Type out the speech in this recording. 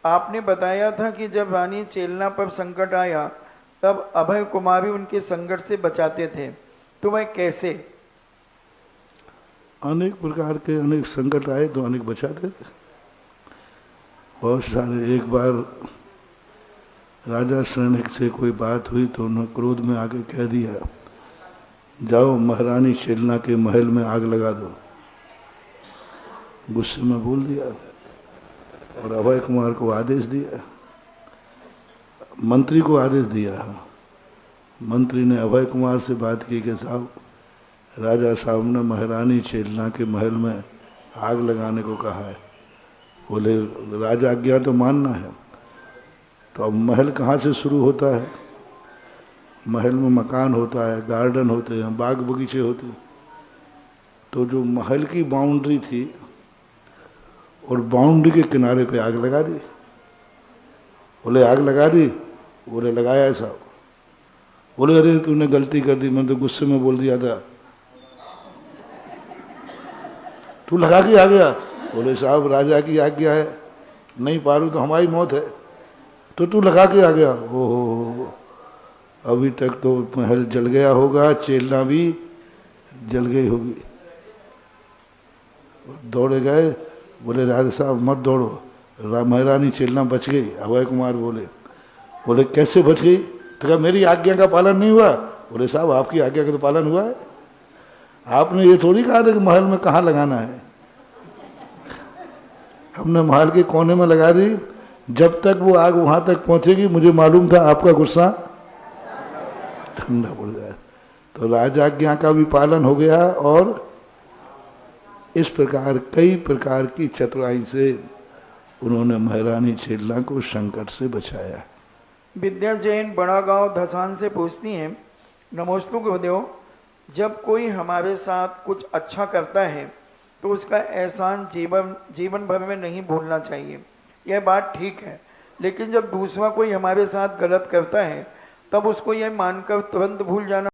आपने बताया था कि जब रानी चेलना पर संकट आया तब अभय कुमार भी उनके संकट से बचाते थे, तो वह कैसे? अनेक प्रकार के अनेक संकट आए तो अनेक बचाते थे। बहुत सारे। एक बार राजा श्रेणिक से कोई बात हुई तो उन्होंने क्रोध में आके कह दिया, जाओ महारानी चेलना के महल में आग लगा दो। गुस्से में बोल दिया और अभय कुमार को आदेश दिया, मंत्री को आदेश दिया। मंत्री ने अभय कुमार से बात की कि साहब, राजा साहब ने महारानी चेलना के महल में आग लगाने को कहा है। बोले राजा आज्ञा तो मानना है। तो अब महल कहाँ से शुरू होता है? महल में मकान होता है, गार्डन होते हैं, बाग बगीचे होते हैं। तो जो महल की बाउंड्री थी और बाउंड्री के किनारे पे आग लगा दी। बोले आग लगा दी? बोले लगाया साहब। बोले अरे तूने गलती कर दी, मैंने तो गुस्से में बोल दिया था, तू लगा के आ गया। बोले साहब राजा की आज्ञा है, नहीं पारू तो हमारी मौत है, तो तू लगा के आ गया। ओहो, अभी तक तो महल जल गया होगा, चेलना भी जल गई होगी। दौड़े गए। बोले राजा साहब मत दौड़ो, महारानी चेलना बच गई। अभय कुमार बोले कैसे बच गई? तो क्या मेरी आज्ञा का पालन नहीं हुआ? बोले साहब आपकी आज्ञा का तो पालन हुआ है। आपने ये थोड़ी कहा था कि महल में कहाँ लगाना है। हमने महल के कोने में लगा दी। जब तक वो आग वहां तक पहुंचेगी मुझे मालूम था आपका गुस्सा ठंडा पड़ जाए। तो राजाज्ञा का भी पालन हो गया और इस प्रकार कई प्रकार की चतुराई से उन्होंने महारानी चेलना को संकट से बचाया। विद्या जैन बड़ा गांव धसान से पूछती हैं, नमोस्तु गुरुदेव, जब कोई हमारे साथ कुछ अच्छा करता है तो उसका एहसान जीवन भर में नहीं भूलना चाहिए, यह बात ठीक है। लेकिन जब दूसरा कोई हमारे साथ गलत करता है तब उसको यह मानकर तुरंत भूल जाना